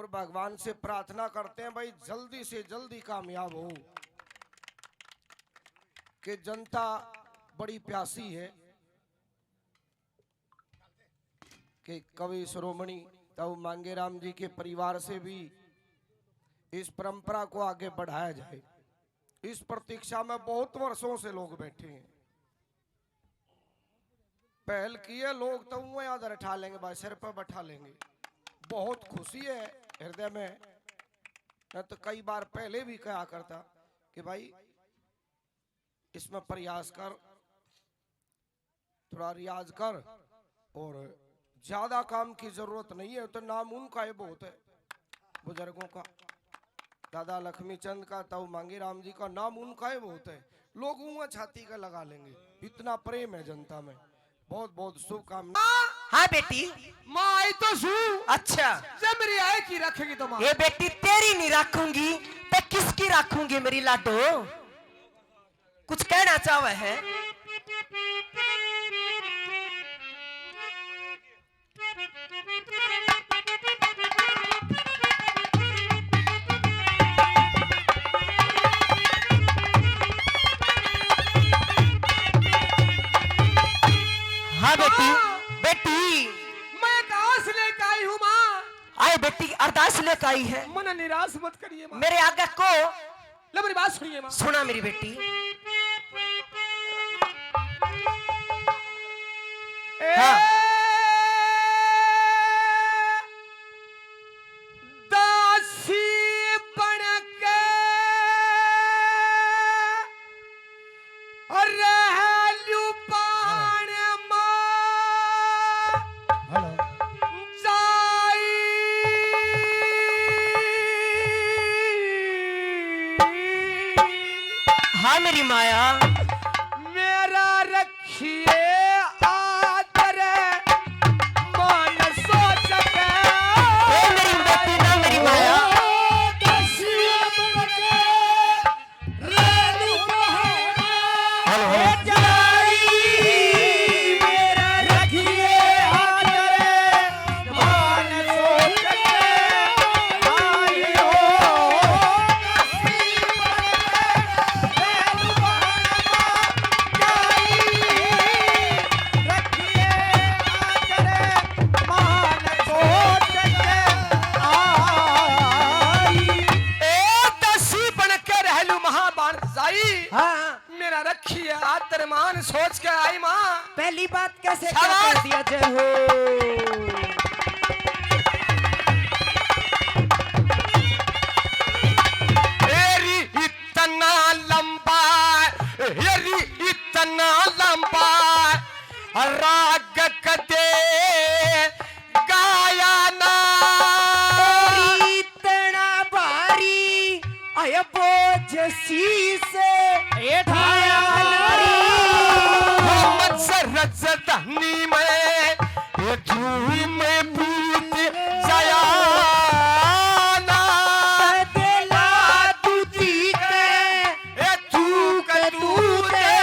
और भगवान से प्रार्थना करते हैं भाई जल्दी से जल्दी कामयाब हो, कि जनता बड़ी प्यासी है कि कवि शिरोमणि तब मांगेराम जी के परिवार से भी इस परंपरा को आगे बढ़ाया जाए। इस प्रतीक्षा में बहुत वर्षों से लोग बैठे हैं, पहल किए लोग तो वो याद रखा लेंगे भाई, सिर पर बैठा लेंगे। बहुत खुशी है हृदय में। मैं तो कई बार पहले भी कहा करता कि भाई इसमें प्रयास कर, थोड़ा रियाज कर, और ज्यादा काम की जरूरत नहीं है। तो नाम उनका है बहुत है, बुजुर्गों का, दादा लक्ष्मी चंद का, तब मांगेराम जी का, नाम उनका है बहुत है। लोग उंगली छाती का लगा लेंगे, इतना प्रेम है जनता में। बहुत बहुत शुभकामना। हाँ बेटी, माँ आई तो सू। अच्छा जब मेरी आय की रखेगी तो माँ। ये बेटी तेरी नहीं रखूंगी तो किसकी रखूंगी मेरी लाडो? कुछ कहना चाहे है? हाँ बेटी, बेटी मैं कहाँ से लेकर आई हूँ माँ? आए बेटी, अरदास लेकर आई है। मन निराश मत करिए माँ। मेरे आगे को लो मेरी बात सुनिए माँ। सुना मेरी बेटी। हाँ। दासी बनके रहलू पान माँ जाई। हाँ मेरी माया, मेरा रखिए आदर मान सोच के। मेरी बेटी ना मेरी माया। मेरा रखी है आदर मान सोच के आई माँ। पहली बात कैसे कर दिया जय हो। इतना लंबा, इतना लंबा राग कदे गाया ना। इतना भारी आया बोझ शीसे ठाया रजधानी में धूल में बीत जाया ना। दिला तुझी के तू कतूरे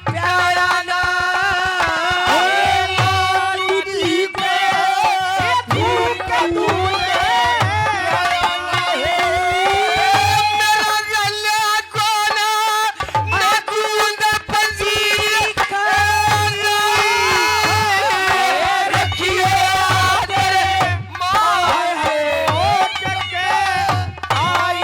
प्यारा ना। तुझी के तू कतूरे मेरा गला कोना ना कूद पंजीर रखिए आदर माँ के आई।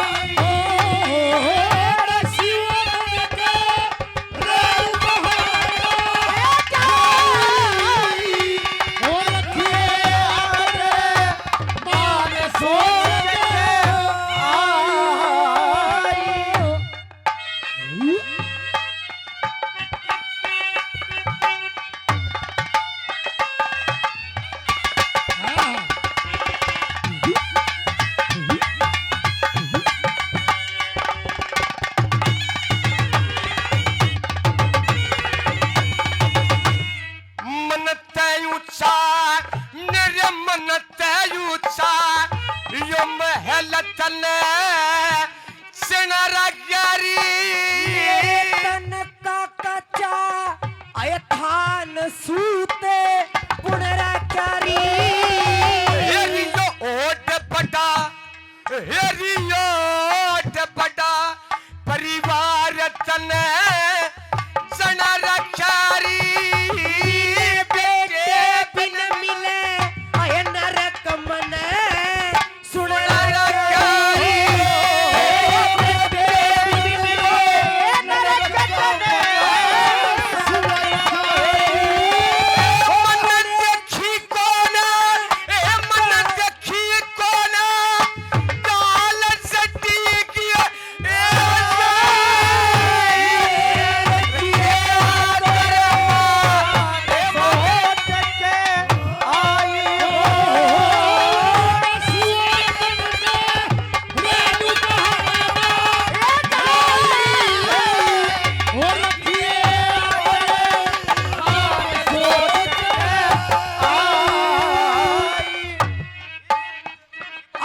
मन तय ऊंचा मेरे मन तय ऊंचा यो महल तने सिनरा गरी। तन का कच्चा आय थान सूते पुनरा करी। यो ओट पटा हेरियोट बड़ा परिवार तने जना रखारी बेटे बिन मिले आए नरक मने सुन रखारी बेटे बिन मिले नरक मने सुन मन देखी कोना मन देखी कोना काल सटी किया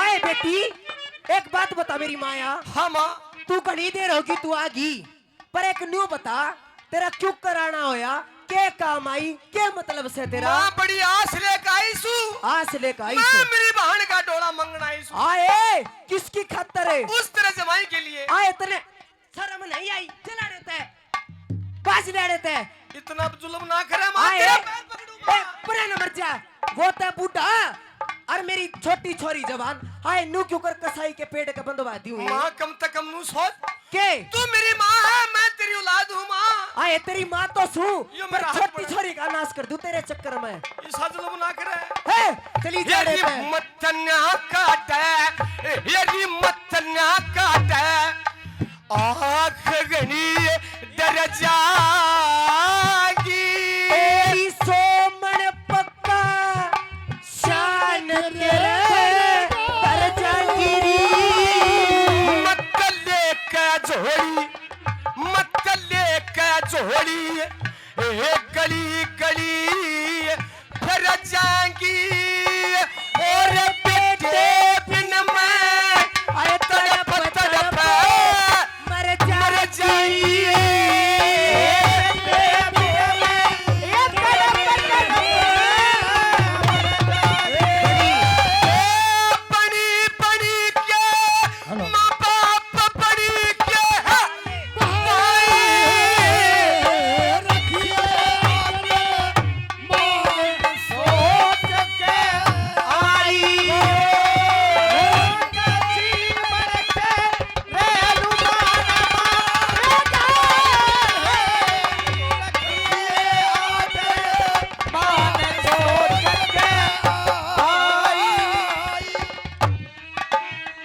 आए बेटी एक बात बता मेरी माया हम तू घनी देर होगी तू आगी पर एक न्यू बता तेरा क्यों कराना होया के काम आई के मतलब से तेरा मां बड़ी आस लेकर आई सू आस लेकर आई मैं से मेरी बहन का डोला मंगना आई सू आए किसकी खातर है उस तरह जमाई के लिए आए तने शर्म नहीं आई चला देता है बाज ले देता है इतना जुल्म ना करे मां आए तेरा पैर पकड़ूंगा परे न मर जा वो तो बूढ़ा और मेरी छोटी छोरी जवान आए नू क्यों कर कसाई के पेट का बंदवा दी हुई मां कम से कम नू सोच के तू मेरी मां है मैं तेरी औलाद हूं मां आए तेरी माँ तो सू यो पर मेरा हाथ छोटी पकड़। छोरी का नाश कर दूं तेरे चक्कर में ऐसा जुल्म ना करे है चली जा येरी रहे पे मतन्या काटे येरी मतन्या काटे आंख गनी डर जागी तेरी सोमन पक्का शान तेरे कर जागिरी मत लेके झोली ए गली गली फिर जाएंगी और बेटे बिन मैं आए तड़प तड़प मर मर जाइए बड़ी बड़ी क्या माँ बाप बड़ी क्या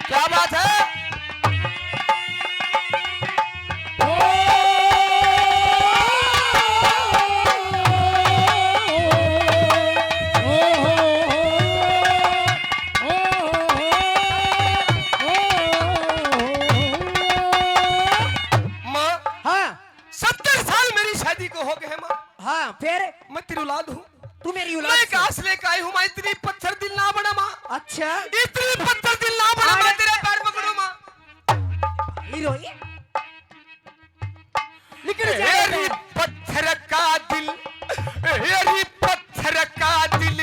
क्या बात है माँ हाँ 70 साल मेरी शादी को हो गए हैं माँ हाँ फिर मैं तेरी औलाद हूँ तू मेरी मैं औलाद घास लेकर आई हूँ माँ इतनी पत्थर दिल ना बना माँ अच्छा इतनी पत्थर दिल ना बना मैं तेरे पैर पकड़ूं माँ हीरो ये निकल जा हेरी पत्थर का दिल हेरी पत्थर का दिल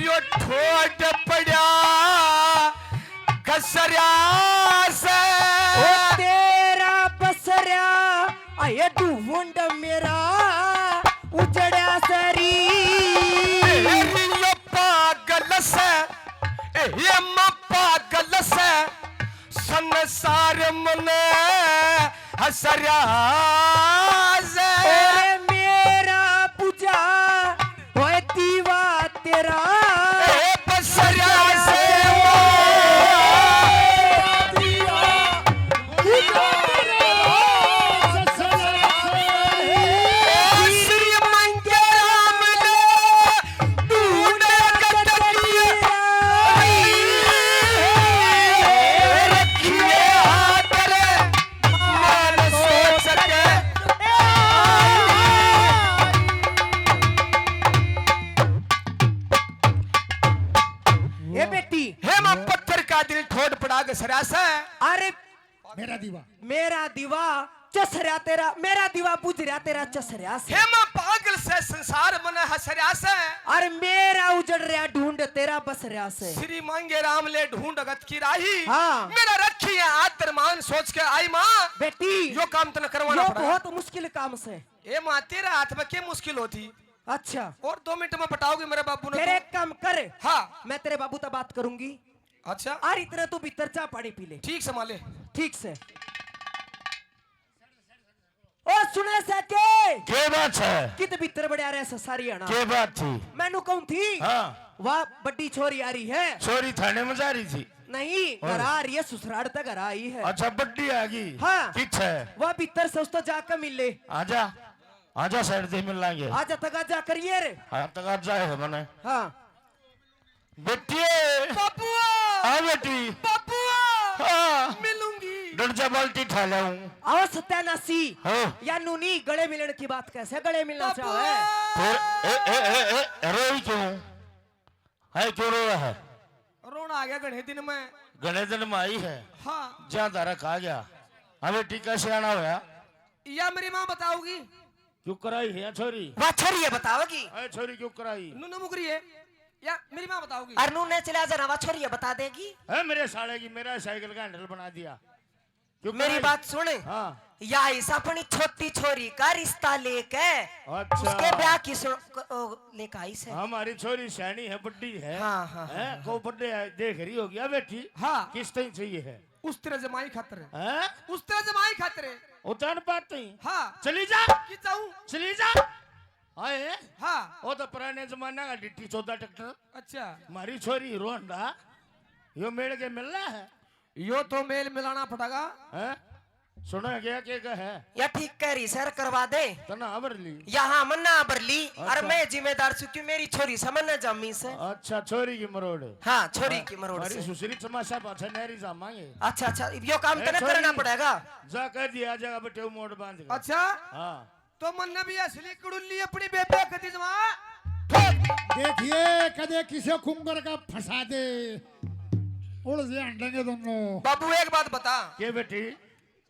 यो ठोड पड़ा घसरा से ओ तेरा बसरा आये ढूंढ मेरा उजड़ा सरी हेरी यो पागल से ये माँ पागल से संसार मने हसरा से ओए मेरा पूजा ओए दीवा तेरा ए बसरा से श्री मंगे राम ने ढूंढे कटकिए रखिए हाथ रे मान सोच सके ए बेटी हे मां पत्थर का दिल ठोड पड़ा घसरा से अरे मेरा दीवा चसरा तेरा मेरा दीवा बुझ रहा तेरा चसरा से हे मां पाग पागल से संसार बना हसरिया से और मेरा उजड़ रहा ढूंढ तेरा बस रहा से श्री मांगे राम ले ढूंढ अगत की राही हाँ। मेरा रखी है आत्मान सोच के आई माँ बेटी यो काम तो न करवाना यो पड़ा बहुत मुश्किल काम से। ए माँ तेरे हाथ में क्या मुश्किल होती अच्छा और 2 मिनट में बताओगे मेरे बाबू ने फिर एक काम कर हाँ मैं तेरे बाबू से बात करूंगी अच्छा और इतने तू भीतर चा पानी पी ले ठीक संभाले ठीक से। ओ सुने सके के बात है कित भीतर बड़े आ रहे हैं सारी आना के बात थी मैनू कहूं थी हाँ वाह बड्डी छोरी आ रही है छोरी थाने में जा रही थी नहीं घर आ रही है ससुराल तक घर आई है अच्छा बड्डी आ गई हाँ। किच है वह भीतर से उसको जाकर मिले आजा आजा साइड से मिल लाएंगे आजा तक जा करिए रे हाँ तक आज जाए मैंने हाँ बेटी बाबूआ हाँ बेटी बाबूआ हाँ मिलूंगी डर जा बाल्टी ठा लाऊं आओ सत्यानाशी हाँ या नूनी गले मिलने की बात कैसे गले मिलना चाहे फिर ए रोई क्यों है क्यों रो रहा है रोना आ गया गणे दिन में गणे दिन में आई है हाँ जहाँ तारा खा गया हमें टीका से आना होया या मेरी माँ बताओगी क्यों कराई है छोरी वह छोरी है बताओगी अरे छोरी क्यों कराई नूनू मुकरी है या मेरी माँ बताओगी अरनू ने चला जरा वह छोरी है बता देगी है मेरे साले की मेरा साइकिल का हैंडल बना दिया क्यों मेरी कराई? बात सुने हाँ या ऐसा अपनी छोटी छोरी का रिश्ता लेके अच्छा। उसके ब्याह की लेकर आई से हमारी छोरी सैनी है बड्डी है हाँ, हाँ, हैं? को बड्डे है, देख रही होगी अब बेटी हाँ किस तरह चाहिए है उस तरह जमाई खातर हैं? उस तरह जमाई खातर उतार बात नहीं हाँ चली जा कि जाऊं चली जा आए हाँ वो तो पुराने जमाना का डिट्टी 14 ट्रैक्टर अच्छा हमारी छोरी हीरो होंडा यो मेल के मिल रहा है यो तो मेल मिलाना पड़ेगा हैं? सुना गया क्या है या ठीक कह रही सर करवा दे तना अबर ली यहाँ मन्ना बरली और अच्छा। मैं जिम्मेदार चुकी मेरी छोरी समझना जमी से अच्छा छोरी की मरोड़ हाँ छोरी की मरोड़ हमारी से सुसरी चमाशा पाछा नहरी जामांगे अच्छा अच्छा यो काम ए, तो छोरी। करना पड़ेगा जा कर दिया जगह बेटे मोड़ बांध के। अच्छा हाँ तो मन भी असली कुड़ुल्ली अपनी बेबे कदी जमा देखिए कदे किसे कुंगर का फंसा दे उड़ से अंडेंगे दोनों। बाबू एक बात बता के बेटी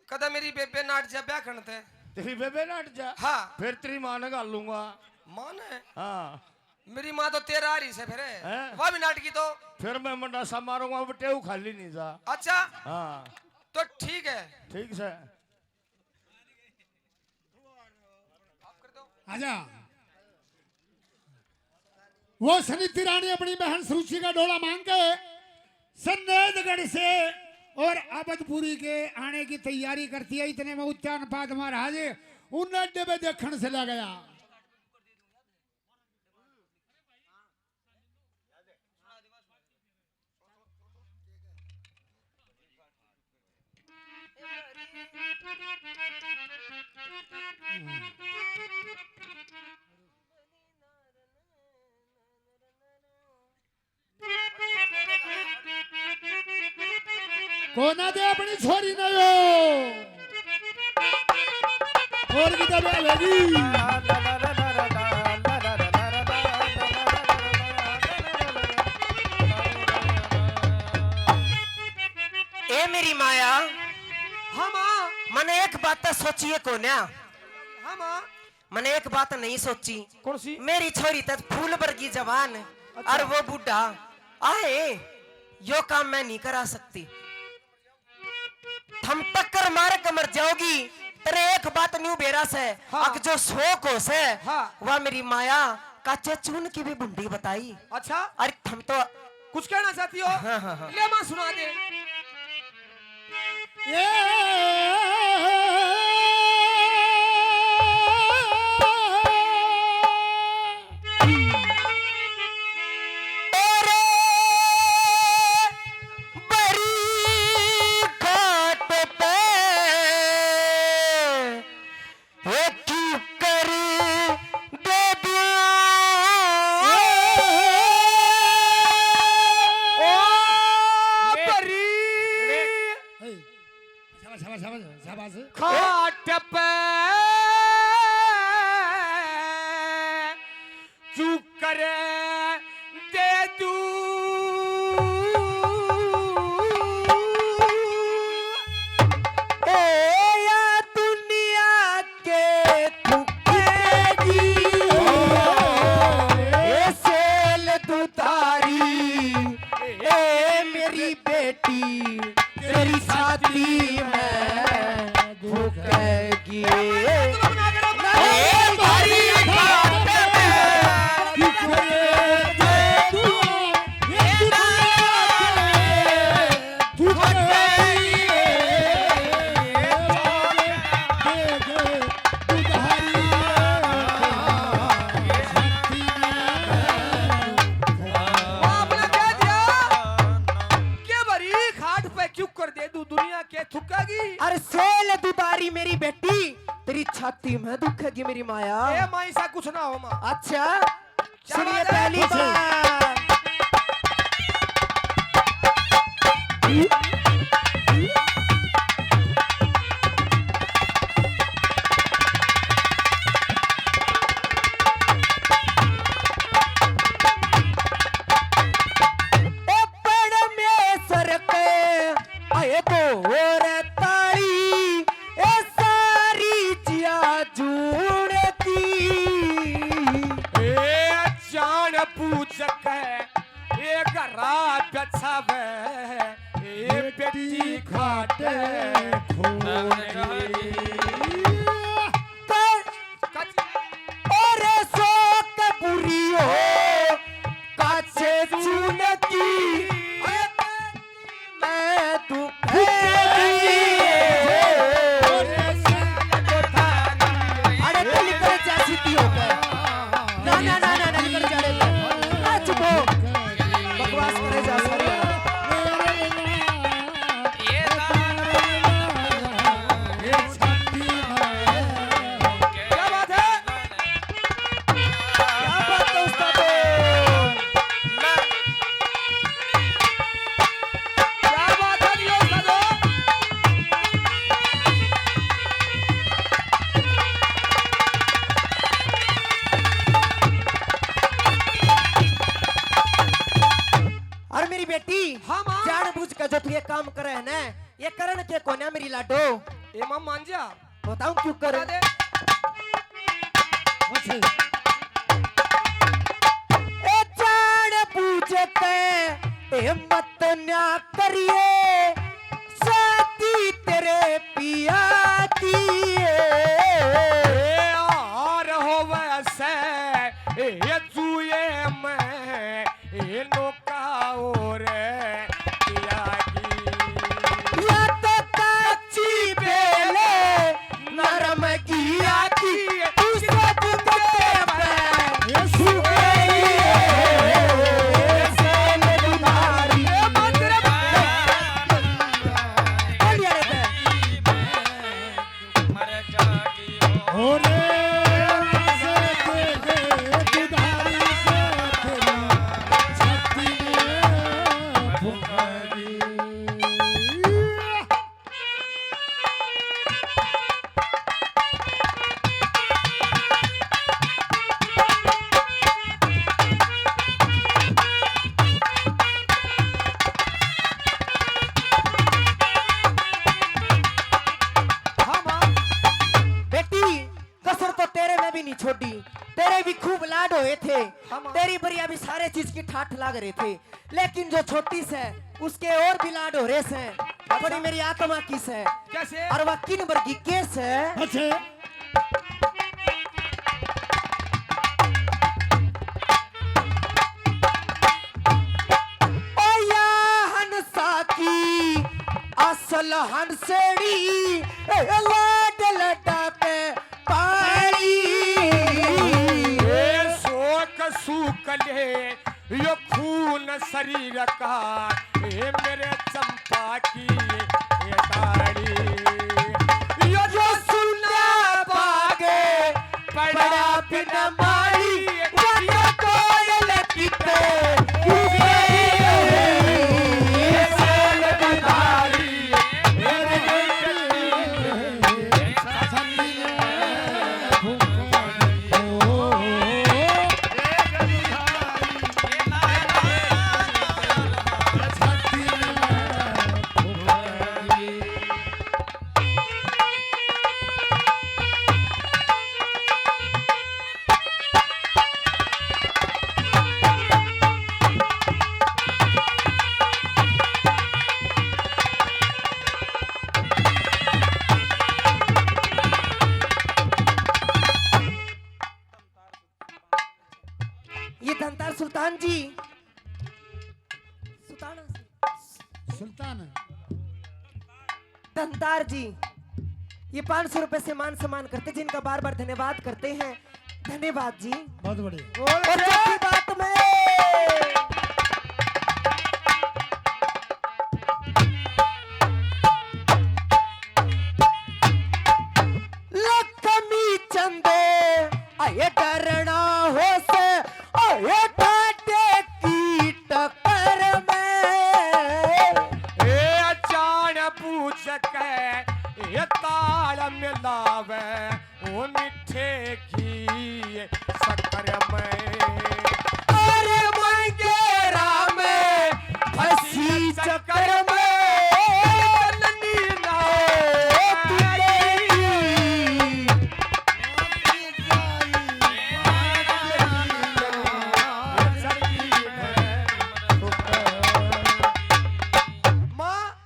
कदा मेरी बेबे नाट जा ब्याह करते तेरी बेबे नाट जा हाँ फिर तेरी माँ ने गाल लूंगा मान है हाँ मेरी माँ तो तेरा आ रही से फिर हैं? वह भी नाटकी तो फिर मैं मंडा सा मारूंगा बेटे वो खाली नहीं जा अच्छा हाँ तो ठीक है ठीक से आजा वो सनिति रानी अपनी बहन सुरुचि का डोला मांग के सन्नेदगढ़ से और अबदपुरी के आने की तैयारी करती है। इतने में उच्चान पाद महाराज उन अड्डे में देखने से लग गया। कोना दे अपनी छोरी नहीं हो और की दबे लगी ए मेरी माया हाँ माँ मैंने एक बात तो सोचिए को ना हाँ माँ मैंने एक बात नहीं सोची कौन सी मेरी छोरी तक फूल वर्गी जवान और वो बूढ़ा आए यो काम मैं नहीं करा सकती हम टक्कर मार के मर जाओगी तेरे एक बात न्यू बेरस है हाँ। अक जो शोक हो से हाँ। वह मेरी माया काचे चून की भी बुंडी बताई अच्छा अरे हम तो कुछ कहना चाहती हो हाँ, हाँ, हाँ। ले माँ सुना दे खाट पे चूक करे दे दू दुनिया के थुकेगी बेटी तेरी छाती में धुकेगी। अरे सोल दुदारी मेरी बेटी तेरी छाती में दुखेगी मेरी माया। ए माई सा कुछ ना हो मां। अच्छा सुनिए बात है? पहली बार बेटी खाटे और सो कबूरी हो काछे चुनकी मैं दुखेगी। अरे तू निकल जा सीधी होकर। ना ना ना ना निकल जा रे। ना चुप हो बकवास करे जा सारी। जानबूझ कर जो तू ये काम करे है ना ये करण के कोना मेरी लाडो ए मां मान जा। बताऊं क्यों करे। बता दे। ए जानबूझ के हिम्मत ना करिए साथी तेरे पिया की और हो वैसे ये जुए में ये नौका और किया की या तो कच्ची बेले नरम किया की तू सब के पे सुखेगी सन दुधारी मंदिर बोलिए रे मर जागी होरे से के दुधारी से तेरी छाती में फुकरी। हाँ माँ बेटी कसर तो तेरे में भी नहीं छोड़ी। तेरे भी खूब लाड हुए थे। तेरी बढ़िया भी सारे चीज की ठाठ लाग रहे थे लेकिन जो छोटी से उसके और भी लाड हो रहे से। बड़ी मेरी आत्मा की से कैसे? और वह किन वर्गी केस है। अच्छा ओ या हंसा की असल हंसड़ी लाड लटा पे पानी ये शोक सूकले यो खून शरीर का ये मेरे चंपा की ये दाढ़ी यो जो सुनना पागे बड़ा बिना मारी वो कोयल की पे सुल्तान धनदार जी ये 500 रुपए से मान सम्मान करते जिनका बार बार धन्यवाद करते हैं। धन्यवाद जी। बहुत बढ़िया। और चौथी बात में लक्ष्मी चंदे आये डरना हो से आये ठाटे की टक्कर में अचान पूछ के ये ताल मिलावे वो मिठे घी शक्कर में अरे मांगे राम फंसी चक्कर में चलनी ना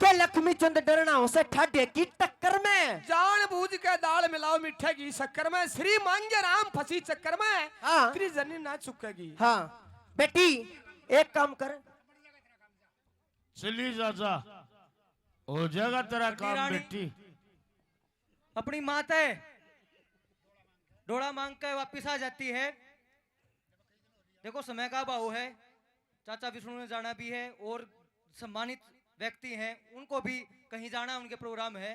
के लक्ष्मी चंद डरना हो से ठाडे की टक्कर में जान बूझ के दाल मिलाओ मिठे घी शक्कर में श्री मांगे राम फंसी चक्कर में हाँ। तेरी जनी ना चुकेगी। हाँ बेटी एक काम कर चली चाचा हो जाएगा तेरा काम रानी। बेटी। अपनी माता है डोड़ा मांग कर वापिस आ जाती है। देखो समय का अभाव है, चाचा विष्णु ने जाना भी है और सम्मानित व्यक्ति हैं उनको भी कहीं जाना, उनके प्रोग्राम है,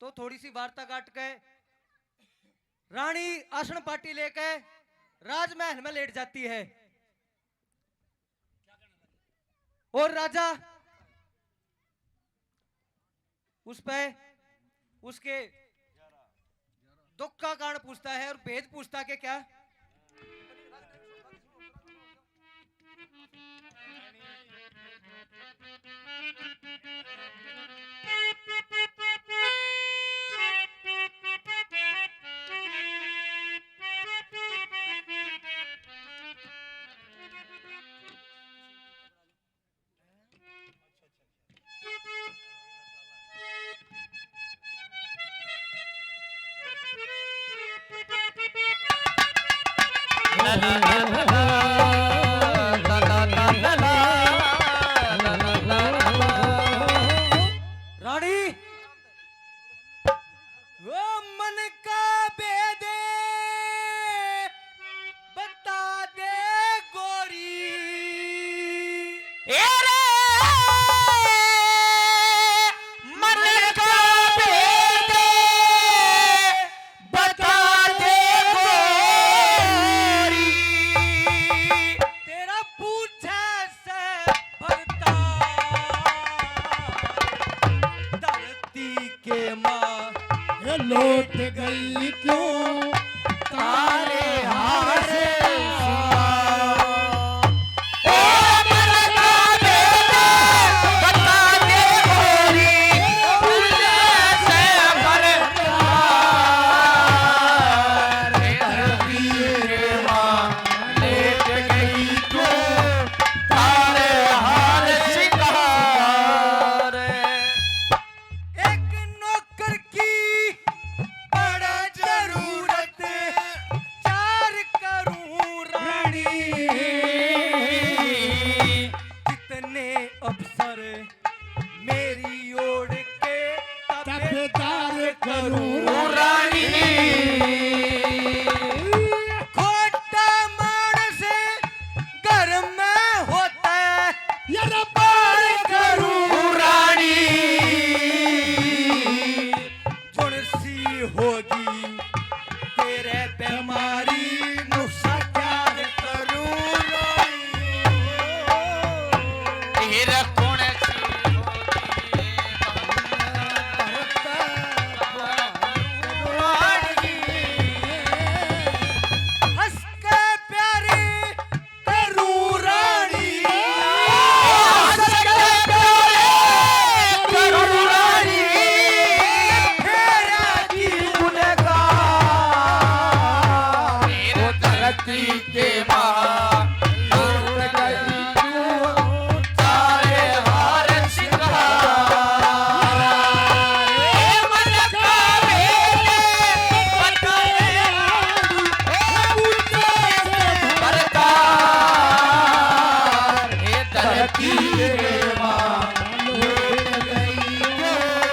तो थोड़ी सी वार्ता काट के रानी आसन पार्टी लेके राजमहल में लेट जाती है और राजा उस पे उसके दुख का कारण पूछता है और भेद पूछता है कि क्या रानी वो मन का भेद बता दे गोरी मन का भेद बता दे गोरी। तेरा पूछे से भरता धरती के माँ ये लौट गई क्यों तारे हार से एक नौकर की बड़ा जरूरत चार करूं रानी कितने अफसर मेरी ओर के तबेदार करूं खोटा मानस घर में होता है ये रब्बार करूं जुड़सी होगी तेरे बीमारी नुस्खा क्या करूं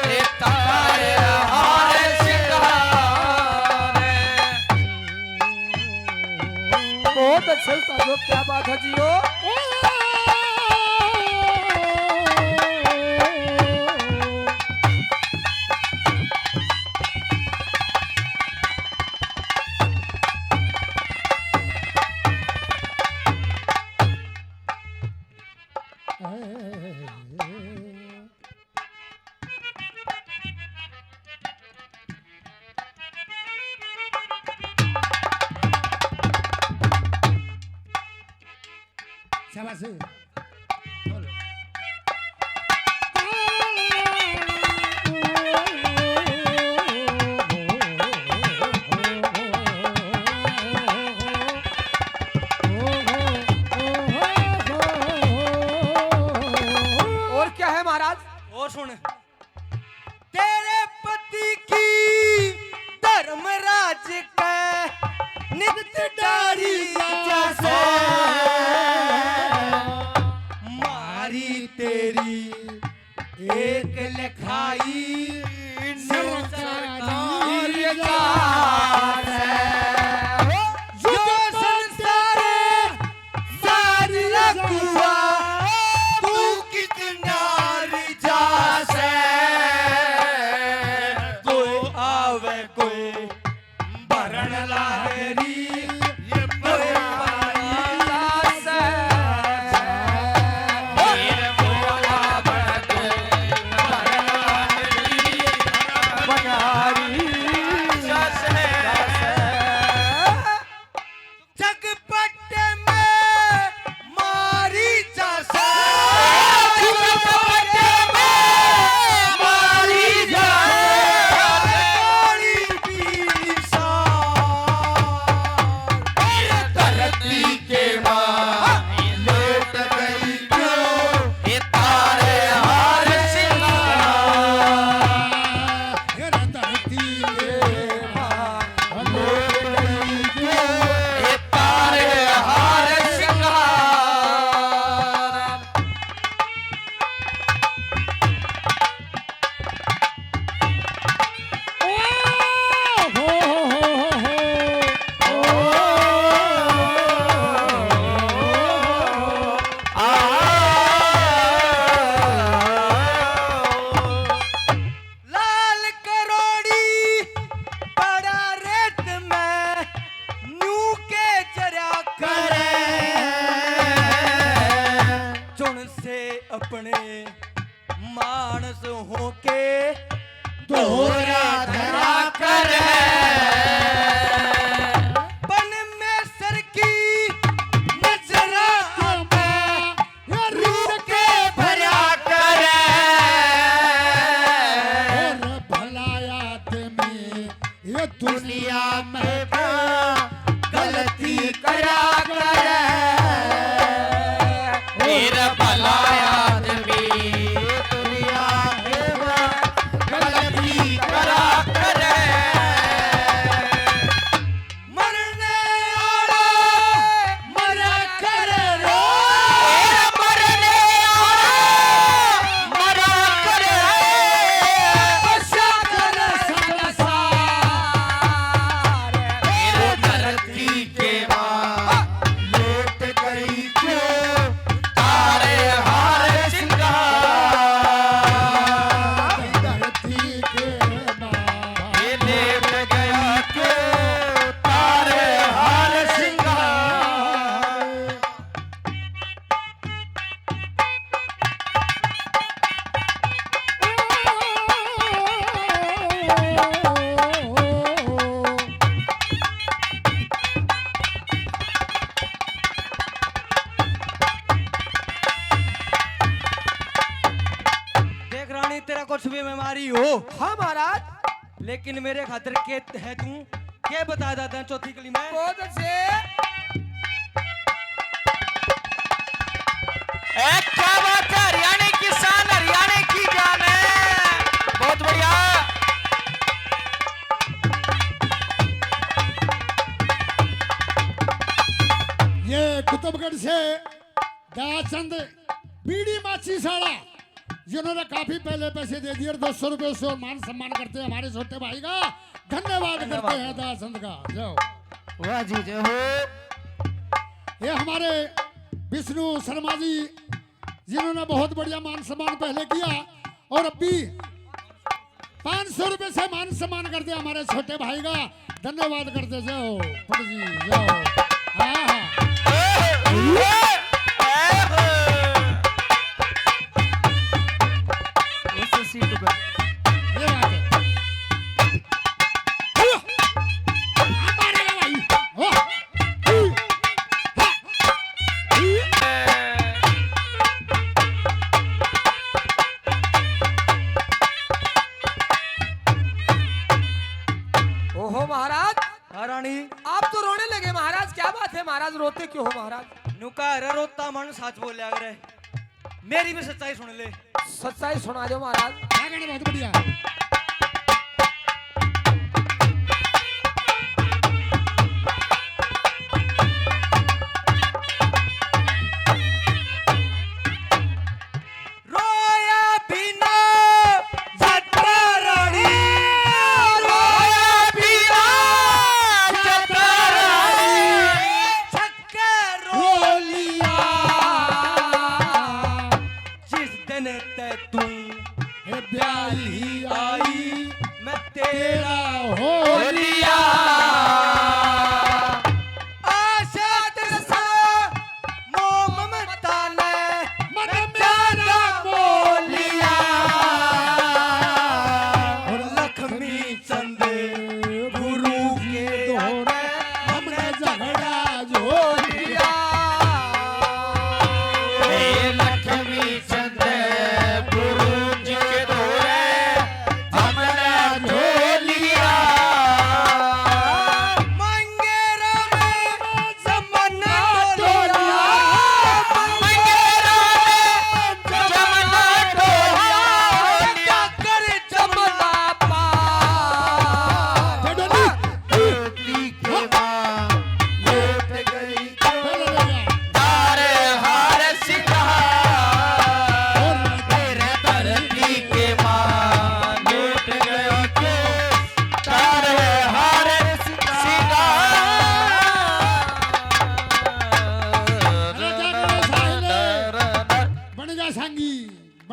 ये तारे हार सिंगार बहुत अच्छे उस्ताद, क्या बात है जियो। शाबाश। और क्या है महाराज? और सुन, तेरे पति की धर्मराज का नित्य डारी जैसे मारी तेरी एक लिखाई सरकारी कार है। जो संसार सारी रखुआ तू कितना रिजासे कोई आवे कोई भरण लाहरी ये कोई लास मेरे बोला बड़े भरण लाहरी बनारी जैसे जगपट में मारी जैसे जगपट में मारी जैसे मारी बीसा ये धरती के मां लौट गई क्यों ये तारे हार सिंगार ये धरती के मां लौट गई क्यों? ये तारे हार सिंगार लाल करोड़ी बड़ा रेत में न्यू के जरा करे चुन से अपने मानस हो के दोहरा धरा करे बन में सर की नजरा रूह के भरा करे और भलायात में ये दुनिया में गलती करा करे मेरा भला आदमी दुनिया में गलती करा करे मरने वाला मरा कर रो मरने मरा करे बसा कर संसार मेरे धरती के मां लौट गई क्यों तारे हार सिंगार धरती के मां ये लेट गई क्यों तारे हार सिंगार देख रानी तेरा कुछ भी बीमारी हो हाँ महाराज। लेकिन मेरे खातिर के है तू क्या बता दादा चौथी कली में बहुत अच्छे। क्या बात है, हरियाणा की शान, हरियाणा की जान है, बहुत बढ़िया। ये कुतुबगढ़ से दयाचंद बीड़ी माची साड़ा जिन्होंने काफी पहले पैसे दे दिए और 200 रुपए से मान सम्मान करते हैं हमारे छोटे भाई का धन्यवाद करते हैं दासंत का जाओ। वाह जी जय हो। ये हमारे विष्णु शर्मा जी जिन्होंने बहुत बढ़िया मान सम्मान पहले किया और अब भी 500 रुपए से मान सम्मान करते हैं हमारे छोटे भाई का धन्यवाद करते जाओ फट जी जाओ। हाँ उस सीट पे ये बात है। हमारे भाई वाह। ओहो महाराज, हाँ रानी आप तो रोने लगे महाराज, क्या बात है महाराज, रोते क्यों हो महाराज? नुका रे रोता मन सच बोल लिया करे, मेरी भी सच्चाई सुन ले। सच्चाई सुना दो महाराज। क्या कहने बहुत बढ़िया। रोया बिना जता रानी, रोया बिना जता रानी, छक्के रो लिया जिस दिन ते तू हे ब्याही आई, मैं तेरा हो लिया।